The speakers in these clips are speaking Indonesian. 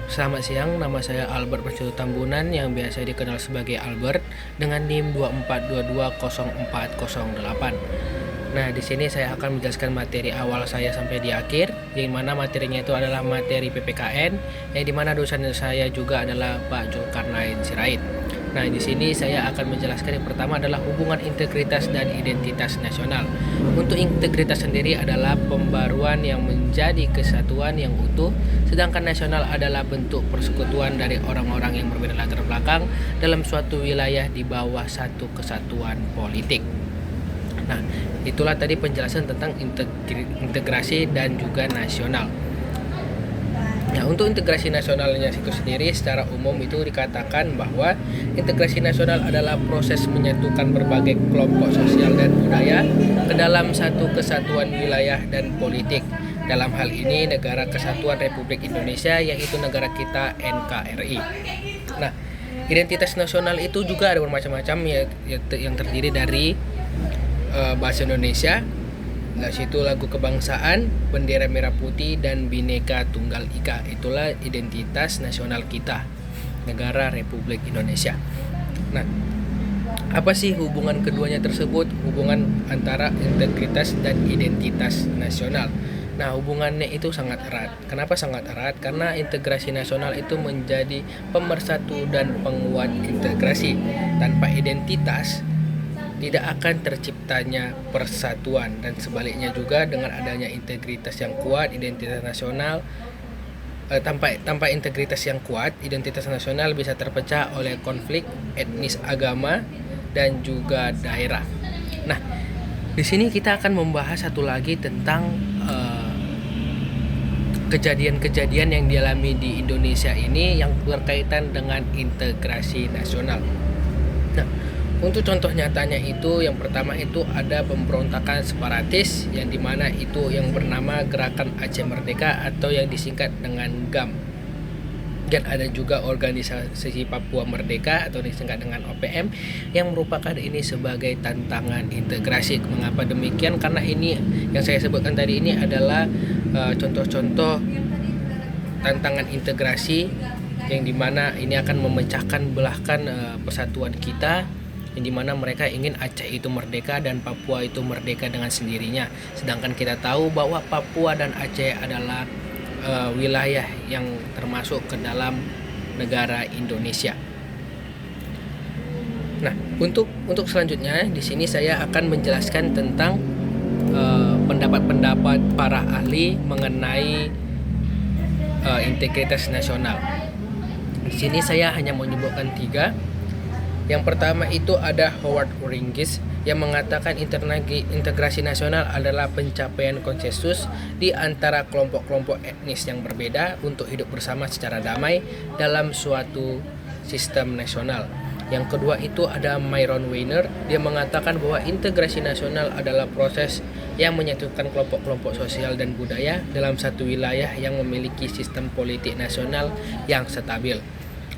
Selamat siang, nama saya Albert Prasetyo Tambunan yang biasa dikenal sebagai Albert dengan NIM 24220408. Nah, di sini saya akan menjelaskan materi awal saya sampai di akhir, yang mana materinya itu adalah materi PPKN, yang dimana dosen saya juga adalah Pak Zulkarnain Sirait. Nah, di sini saya akan menjelaskan yang pertama adalah hubungan integritas dan identitas nasional. Untuk integritas sendiri adalah pembaruan yang menjadi kesatuan yang utuh, sedangkan nasional adalah bentuk persekutuan dari orang-orang yang berbeda latar belakang dalam suatu wilayah di bawah satu kesatuan politik. Nah, itulah tadi penjelasan tentang integrasi dan juga nasional. Nah, untuk integrasi nasionalnya itu sendiri secara umum itu dikatakan bahwa integrasi nasional adalah proses menyatukan berbagai kelompok sosial dan budaya ke dalam satu kesatuan wilayah dan politik. Dalam hal ini Negara Kesatuan Republik Indonesia, yaitu negara kita NKRI. Nah, identitas nasional itu juga ada bermacam-macam yang terdiri dari bahasa Indonesia, nah situ lagu kebangsaan, bendera merah putih dan Bhinneka Tunggal Ika. Itulah identitas nasional kita, negara Republik Indonesia. Nah, apa sih hubungan keduanya tersebut? Hubungan antara integritas dan identitas nasional. Nah, hubungannya itu sangat erat. Kenapa sangat erat? Karena integrasi nasional itu menjadi pemersatu dan penguat integrasi. Tanpa identitas tidak akan terciptanya persatuan, dan sebaliknya juga dengan adanya integritas yang kuat, identitas nasional tanpa integritas yang kuat, identitas nasional bisa terpecah oleh konflik etnis, agama dan juga daerah. Nah, di sini kita akan membahas satu lagi tentang kejadian-kejadian yang dialami di Indonesia ini yang berkaitan dengan integrasi nasional. Nah, untuk contoh nyatanya itu, yang pertama itu ada pemberontakan separatis yang dimana itu yang bernama Gerakan Aceh Merdeka atau yang disingkat dengan GAM. Dan ada juga organisasi Papua Merdeka atau disingkat dengan OPM yang merupakan ini sebagai tantangan integrasi. Mengapa demikian? Karena ini yang saya sebutkan tadi ini adalah contoh-contoh tantangan integrasi yang dimana ini akan memecahkan belahkan persatuan kita, yang dimana mereka ingin Aceh itu merdeka dan Papua itu merdeka dengan sendirinya. Sedangkan kita tahu bahwa Papua dan Aceh adalah wilayah yang termasuk ke dalam negara Indonesia. Nah, untuk selanjutnya di sini saya akan menjelaskan tentang pendapat-pendapat para ahli mengenai integritas nasional. Di sini saya hanya menyebutkan 3. Yang pertama itu ada Howard Uringis yang mengatakan integrasi nasional adalah pencapaian konsensus di antara kelompok-kelompok etnis yang berbeda untuk hidup bersama secara damai dalam suatu sistem nasional. Yang kedua itu ada Myron Weiner, dia mengatakan bahwa integrasi nasional adalah proses yang menyatukan kelompok-kelompok sosial dan budaya dalam satu wilayah yang memiliki sistem politik nasional yang stabil.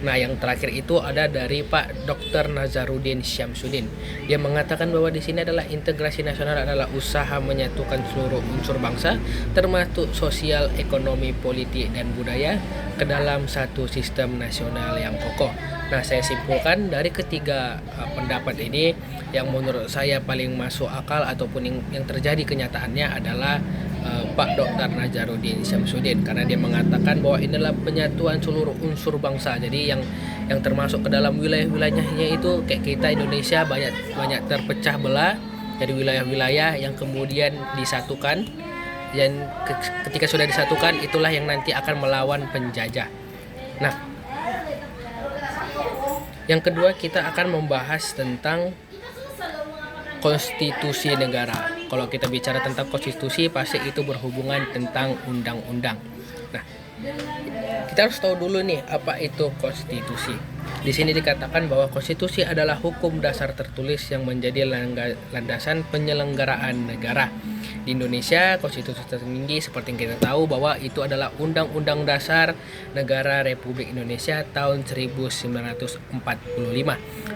Nah, yang terakhir itu ada dari Pak Dr. Nazaruddin Syamsuddin. Dia mengatakan bahwa di sini adalah integrasi nasional adalah usaha menyatukan seluruh unsur bangsa termasuk sosial, ekonomi, politik dan budaya ke dalam satu sistem nasional yang kokoh. Nah, saya simpulkan dari ketiga pendapat ini yang menurut saya paling masuk akal ataupun yang terjadi kenyataannya adalah Pak Dr. Nazaruddin Syamsuddin, karena dia mengatakan bahwa inilah penyatuan seluruh unsur bangsa. Jadi yang termasuk ke dalam wilayah-wilayahnya itu kayak kita Indonesia banyak terpecah belah dari wilayah-wilayah yang kemudian disatukan, dan ketika sudah disatukan itulah yang nanti akan melawan penjajah. Nah, yang kedua kita akan membahas tentang konstitusi negara. Kalau kita bicara tentang konstitusi, pasti itu berhubungan tentang undang-undang. Nah, kita harus tahu dulu nih apa itu konstitusi. Di sini dikatakan bahwa konstitusi adalah hukum dasar tertulis yang menjadi landasan penyelenggaraan negara. Di Indonesia, konstitusi tertinggi seperti yang kita tahu bahwa itu adalah Undang-Undang Dasar Negara Republik Indonesia tahun 1945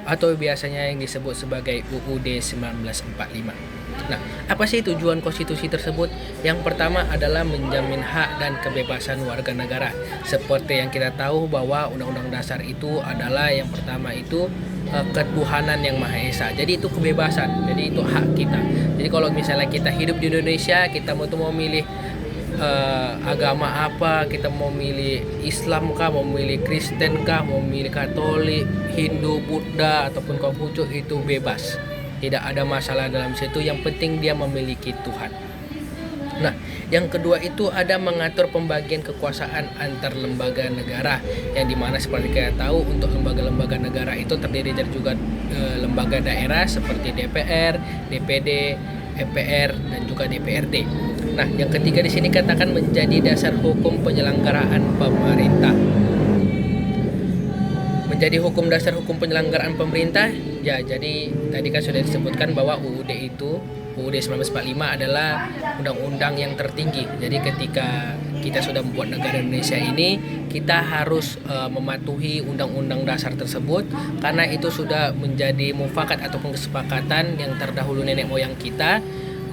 atau biasanya yang disebut sebagai UUD 1945. Nah, apa sih tujuan konstitusi tersebut? Yang pertama adalah menjamin hak dan kebebasan warga negara. Seperti yang kita tahu bahwa Undang-Undang Dasar itu adalah yang pertama itu ketuhanan yang Maha Esa. Jadi itu kebebasan. Jadi itu hak kita. Jadi kalau misalnya kita hidup di Indonesia, kita mau milih agama apa, kita mau milih Islam kah, mau milih Kristen kah, mau milih Katolik, Hindu, Buddha ataupun Konghucu, itu bebas. Tidak ada masalah dalam situ, yang penting dia memiliki Tuhan. Nah, yang kedua itu ada mengatur pembagian kekuasaan antar lembaga negara, yang dimana seperti kita tahu untuk lembaga-lembaga negara itu terdiri dari juga lembaga daerah seperti DPR, DPD, MPR dan juga DPRD. Nah, yang ketiga di sini katakan menjadi dasar hukum penyelenggaraan pemerintah. Menjadi hukum dasar hukum penyelenggaraan pemerintah, ya jadi tadi kan sudah disebutkan bahwa UUD 1945 adalah undang-undang yang tertinggi. Jadi ketika kita sudah membuat negara Indonesia ini, kita harus mematuhi undang-undang dasar tersebut, karena itu sudah menjadi mufakat ataupun kesepakatan yang terdahulu nenek moyang kita,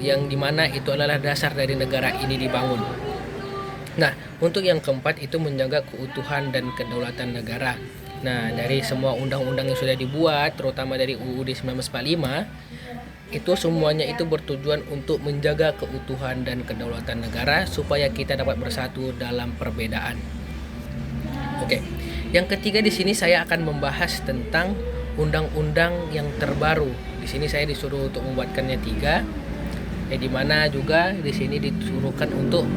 yang dimana itu adalah dasar dari negara ini dibangun. Nah, untuk yang keempat itu menjaga keutuhan dan kedaulatan negara. Nah, dari semua undang-undang yang sudah dibuat, terutama dari UUD 1945, itu semuanya itu bertujuan untuk menjaga keutuhan dan kedaulatan negara supaya kita dapat bersatu dalam perbedaan. Oke. Yang ketiga di sini saya akan membahas tentang undang-undang yang terbaru. Di sini saya disuruh untuk membuatkannya 3. Di mana juga di sini disuruhkan untuk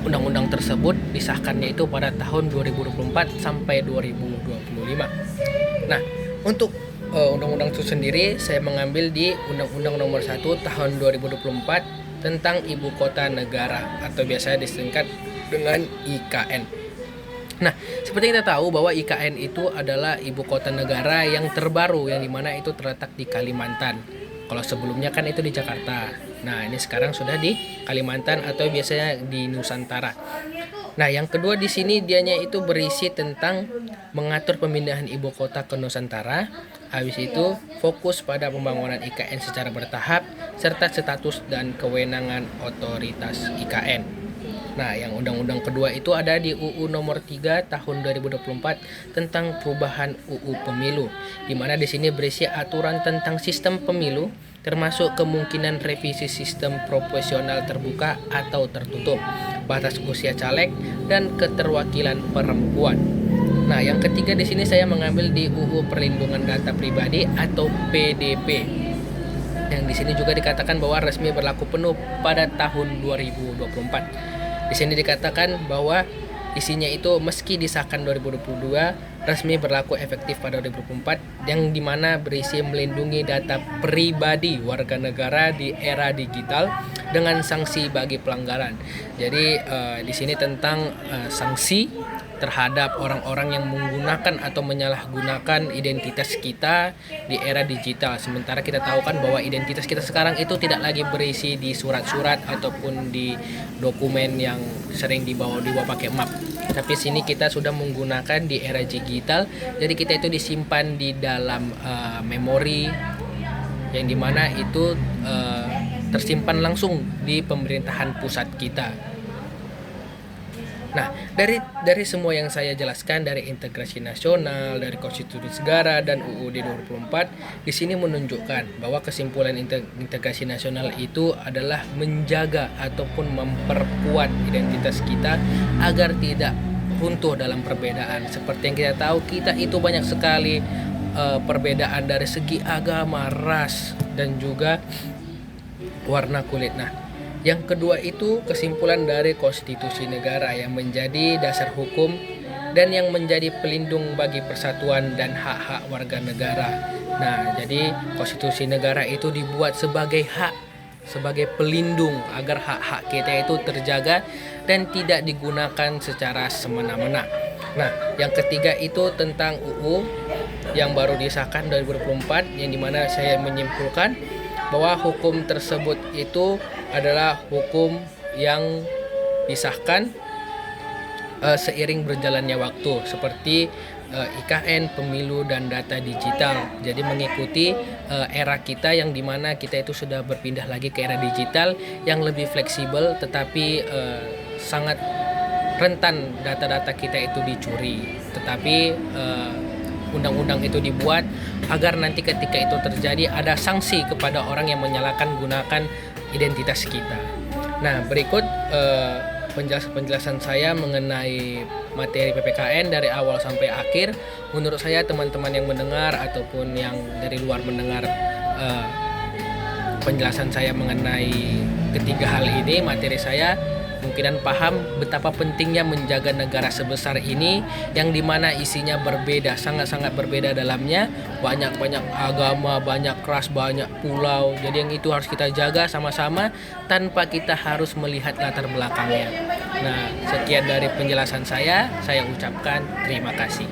undang-undang tersebut disahkannya itu pada tahun 2024 sampai 2025. Nah, untuk undang-undang itu sendiri saya mengambil di Undang-Undang Nomor 1 Tahun 2024 tentang Ibu Kota Negara atau biasa disingkat dengan IKN. Nah, seperti kita tahu bahwa IKN itu adalah Ibu Kota Negara yang terbaru, yang dimana itu terletak di Kalimantan. Kalau sebelumnya kan itu di Jakarta. Nah, ini sekarang sudah di Kalimantan atau biasanya di Nusantara. Nah, yang kedua di sini dianya itu berisi tentang mengatur pemindahan ibu kota ke Nusantara. Habis itu fokus pada pembangunan IKN secara bertahap serta status dan kewenangan otoritas IKN. Nah, yang undang-undang kedua itu ada di UU Nomor 3 Tahun 2024 tentang perubahan UU Pemilu, di mana di sini berisi aturan tentang sistem pemilu, termasuk kemungkinan revisi sistem proporsional terbuka atau tertutup, batas usia caleg dan keterwakilan perempuan. Nah, yang ketiga di sini saya mengambil di UU Perlindungan Data Pribadi atau PDP. Yang di sini juga dikatakan bahwa resmi berlaku penuh pada tahun 2024. Di sini dikatakan bahwa isinya itu meski disahkan 2022 resmi berlaku efektif pada 2024, yang dimana berisi melindungi data pribadi warga negara di era digital dengan sanksi bagi pelanggaran. Jadi di sini tentang sanksi terhadap orang-orang yang menggunakan atau menyalahgunakan identitas kita di era digital. Sementara kita tahu kan bahwa identitas kita sekarang itu tidak lagi berisi di surat-surat ataupun di dokumen yang sering dibawa pakai map. Tapi sini kita sudah menggunakan di era digital. Jadi kita itu disimpan di dalam memori yang dimana itu tersimpan langsung di pemerintahan pusat kita. Nah, dari semua yang saya jelaskan, dari integrasi nasional, dari konstitusi negara dan UUD 2024, di sini menunjukkan bahwa kesimpulan integrasi nasional itu adalah menjaga ataupun memperkuat identitas kita agar tidak runtuh dalam perbedaan. Seperti yang kita tahu, kita itu banyak sekali perbedaan dari segi agama, ras dan juga warna kulit. Nah, yang kedua itu kesimpulan dari konstitusi negara yang menjadi dasar hukum dan yang menjadi pelindung bagi persatuan dan hak-hak warga negara. Nah, jadi konstitusi negara itu dibuat sebagai hak, sebagai pelindung agar hak-hak kita itu terjaga dan tidak digunakan secara semena-mena. Nah, yang ketiga itu tentang UU yang baru disahkan 2024, yang dimana saya menyimpulkan bahwa hukum tersebut itu adalah hukum yang disahkan seiring berjalannya waktu, seperti IKN, pemilu dan data digital. Jadi mengikuti era kita yang dimana kita itu sudah berpindah lagi ke era digital yang lebih fleksibel, tetapi sangat rentan data-data kita itu dicuri. Tetapi undang-undang itu dibuat agar nanti ketika itu terjadi ada sanksi kepada orang yang menyalahkan gunakan identitas kita. Nah, berikut penjelasan saya mengenai materi PPKN dari awal sampai akhir. Menurut saya teman-teman yang mendengar ataupun yang dari luar mendengar penjelasan saya mengenai ketiga hal ini, materi saya kemungkinan paham betapa pentingnya menjaga negara sebesar ini yang dimana isinya berbeda, sangat-sangat berbeda dalamnya, banyak-banyak agama, banyak ras, banyak pulau. Jadi yang itu harus kita jaga sama-sama tanpa kita harus melihat latar belakangnya. Nah, sekian dari penjelasan saya ucapkan terima kasih.